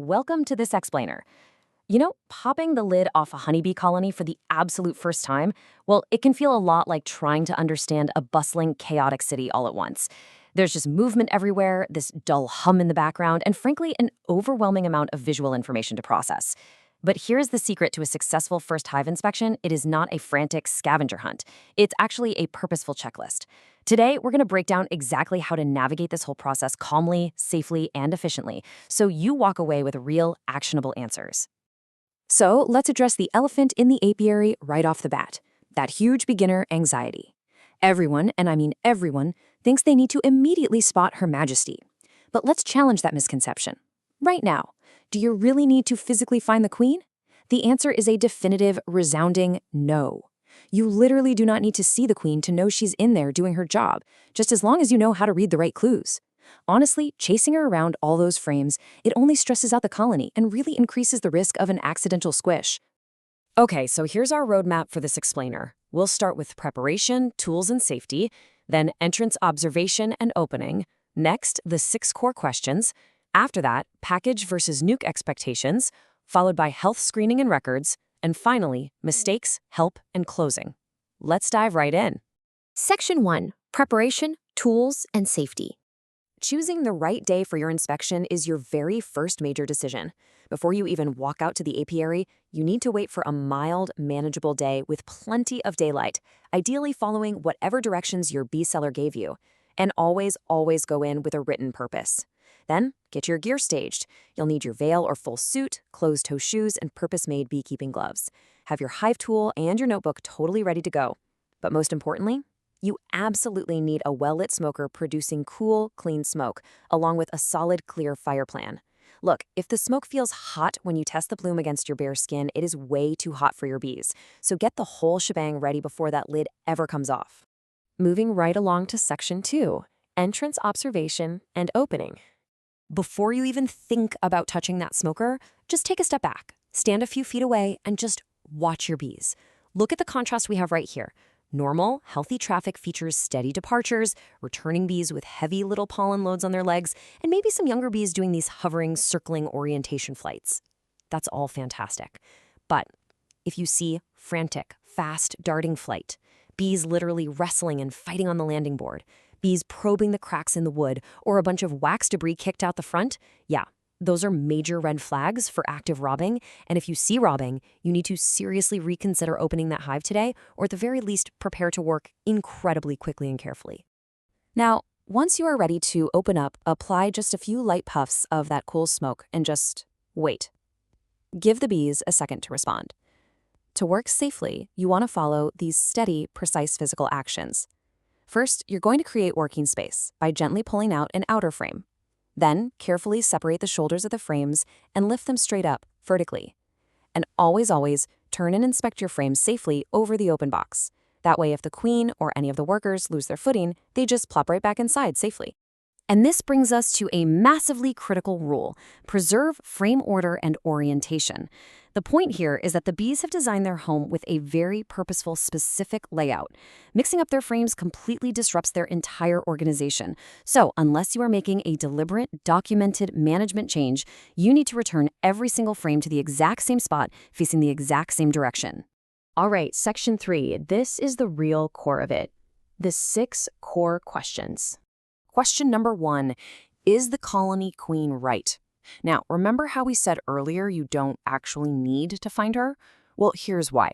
welcome to this explainer. Popping the lid off a honeybee colony for the absolute first time, well, it can feel a lot like trying to understand a bustling, chaotic city all at once. There's just movement everywhere, this dull hum in the background, and frankly, an overwhelming amount of visual information to process. But here's the secret to a successful first hive inspection. It is not a frantic scavenger hunt. It's actually a purposeful checklist. Today, we're going to break down exactly how to navigate this whole process calmly, safely, and efficiently, so you walk away with real, actionable answers. So let's address the elephant in the apiary right off the bat, that huge beginner anxiety. Everyone, and I mean everyone, thinks they need to immediately spot Her Majesty. But let's challenge that misconception. Right now, do you really need to physically find the queen? The answer is a definitive, resounding no. You literally do not need to see the queen to know she's in there doing her job, just as long as you know how to read the right clues. Honestly, chasing her around all those frames, it only stresses out the colony and really increases the risk of an accidental squish. Okay, so here's our roadmap for this explainer. We'll start with preparation, tools, and safety, then entrance observation and opening, next, the 6 core questions, after that, package versus nuke expectations, followed by health screening and records, and finally, mistakes, help, and closing. Let's dive right in. Section 1. Preparation, Tools, and Safety. Choosing the right day for your inspection is your very first major decision. Before you even walk out to the apiary, you need to wait for a mild, manageable day with plenty of daylight, ideally following whatever directions your bee seller gave you. And always go in with a written purpose. Then, get your gear staged. You'll need your veil or full suit, closed-toe shoes, and purpose-made beekeeping gloves. Have your hive tool and your notebook totally ready to go. But most importantly, you absolutely need a well-lit smoker producing cool, clean smoke, along with a solid, clear fire plan. Look, if the smoke feels hot when you test the plume against your bare skin, it is way too hot for your bees. So get the whole shebang ready before that lid ever comes off. Moving right along to Section 2, entrance observation and opening. Before you even think about touching that smoker, just take a step back, stand a few feet away, and just watch your bees. Look at the contrast we have right here. Normal, healthy traffic features steady departures, returning bees with heavy little pollen loads on their legs, and maybe some younger bees doing these hovering, circling orientation flights. That's all fantastic. But if you see frantic, fast, darting flight, bees literally wrestling and fighting on the landing board, bees probing the cracks in the wood, or a bunch of wax debris kicked out the front, yeah, those are major red flags for active robbing, and if you see robbing, you need to seriously reconsider opening that hive today, or at the very least, prepare to work incredibly quickly and carefully. Now, once you are ready to open up, apply just a few light puffs of that cool smoke and just wait. Give the bees a second to respond. To work safely, you want to follow these steady, precise physical actions. First, you're going to create working space by gently pulling out an outer frame. Then, carefully separate the shoulders of the frames and lift them straight up, vertically. And always, turn and inspect your frames safely over the open box. That way, if the queen or any of the workers lose their footing, they just plop right back inside safely. And this brings us to a massively critical rule: preserve frame order and orientation. The point here is that the bees have designed their home with a very purposeful, specific layout. Mixing up their frames completely disrupts their entire organization. So, unless you are making a deliberate, documented management change, you need to return every single frame to the exact same spot, facing the exact same direction. All right, Section 3. This is the real core of it. The 6 core questions. Question number 1, is the colony queen right? Now, remember how we said earlier you don't actually need to find her? Well, here's why.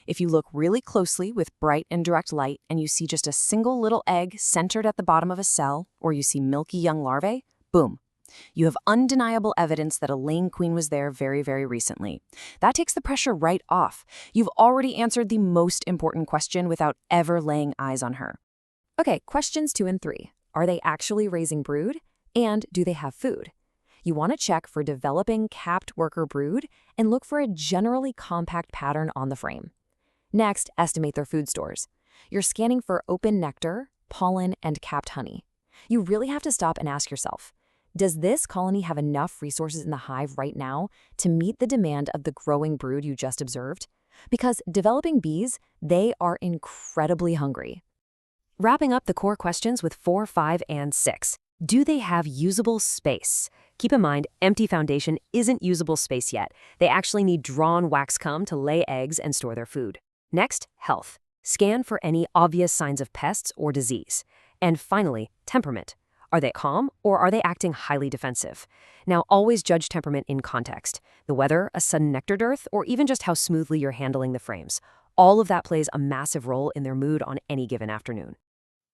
If you look really closely with bright and direct light and you see just a single little egg centered at the bottom of a cell, or you see milky young larvae, boom. You have undeniable evidence that a laying queen was there very, very recently. That takes the pressure right off. You've already answered the most important question without ever laying eyes on her. Okay, questions 2 and 3. Are they actually raising brood? And do they have food? You want to check for developing capped worker brood and look for a generally compact pattern on the frame. Next, estimate their food stores. You're scanning for open nectar, pollen, and capped honey. You really have to stop and ask yourself, does this colony have enough resources in the hive right now to meet the demand of the growing brood you just observed? Because developing bees, they are incredibly hungry. Wrapping up the core questions with 4, 5, and 6. Do they have usable space? Keep in mind, empty foundation isn't usable space yet. They actually need drawn wax comb to lay eggs and store their food. Next, health. Scan for any obvious signs of pests or disease. And finally, temperament. Are they calm or are they acting highly defensive? Now, always judge temperament in context. The weather, a sudden nectar dearth, or even just how smoothly you're handling the frames. All of that plays a massive role in their mood on any given afternoon.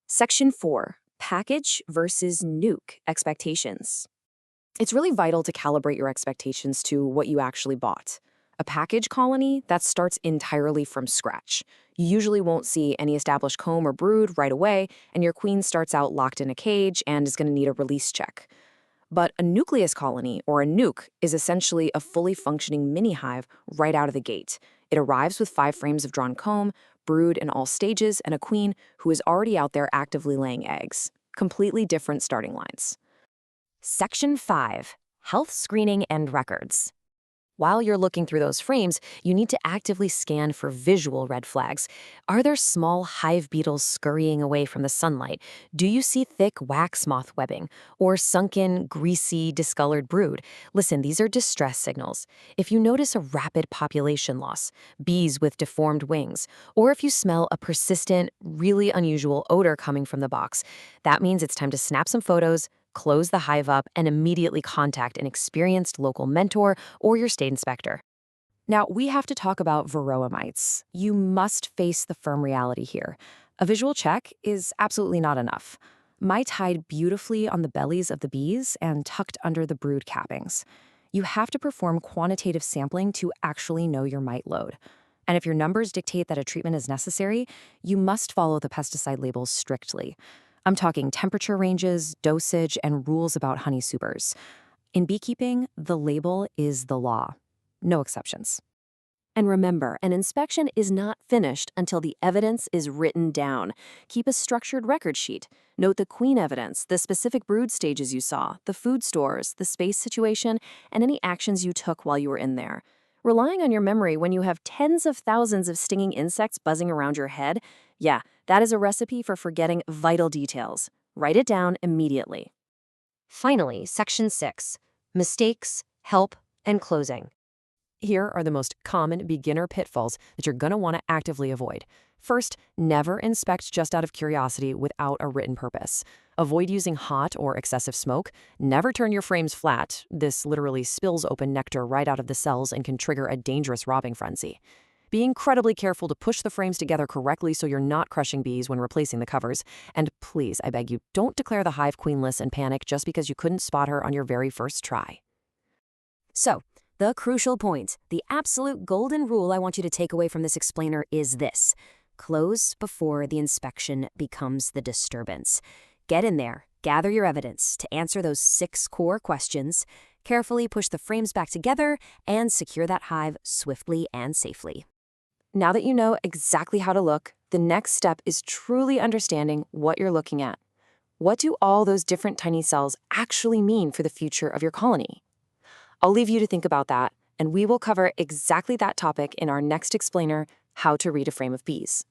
Section 4. Package versus nuke expectations. It's really vital to calibrate your expectations to what you actually bought. A package colony, that starts entirely from scratch. You usually won't see any established comb or brood right away, and your queen starts out locked in a cage and is going to need a release check. But a nucleus colony, or a nuke, is essentially a fully functioning mini-hive right out of the gate. It arrives with 5 frames of drawn comb, brood in all stages, and a queen who is already out there actively laying eggs. Completely different starting lines. Section 5. Health screening and records. While you're looking through those frames, you need to actively scan for visual red flags. Are there small hive beetles scurrying away from the sunlight? Do you see thick wax moth webbing? Or sunken, greasy, discolored brood? Listen, these are distress signals. If you notice a rapid population loss, bees with deformed wings, or if you smell a persistent, really unusual odor coming from the box, that means it's time to snap some photos, close the hive up, and immediately contact an experienced local mentor or your state inspector. Now, we have to talk about Varroa mites. You must face the firm reality here. A visual check is absolutely not enough. Mites hide beautifully on the bellies of the bees and tucked under the brood cappings. You have to perform quantitative sampling to actually know your mite load. And if your numbers dictate that a treatment is necessary, you must follow the pesticide labels strictly. I'm talking temperature ranges, dosage, and rules about honey supers. In beekeeping, the label is the law. No exceptions. And remember, an inspection is not finished until the evidence is written down. Keep a structured record sheet. Note the queen evidence, the specific brood stages you saw, the food stores, the space situation, and any actions you took while you were in there. Relying on your memory when you have tens of thousands of stinging insects buzzing around your head, yeah, that is a recipe for forgetting vital details. Write it down immediately. Finally, Section 6. Mistakes, help, and closing. Here are the most common beginner pitfalls that you're going to want to actively avoid. First, never inspect just out of curiosity without a written purpose. Avoid using hot or excessive smoke. Never turn your frames flat. This literally spills open nectar right out of the cells and can trigger a dangerous robbing frenzy. Be incredibly careful to push the frames together correctly so you're not crushing bees when replacing the covers. And please, I beg you, don't declare the hive queenless and panic just because you couldn't spot her on your very first try. So, the crucial point, the absolute golden rule I want you to take away from this explainer is this. Close before the inspection becomes the disturbance. Get in there, gather your evidence to answer those 6 core questions, carefully push the frames back together, and secure that hive swiftly and safely. Now that you know exactly how to look, the next step is truly understanding what you're looking at. What do all those different tiny cells actually mean for the future of your colony? I'll leave you to think about that, and we will cover exactly that topic in our next explainer, How to Read a Frame of Bees.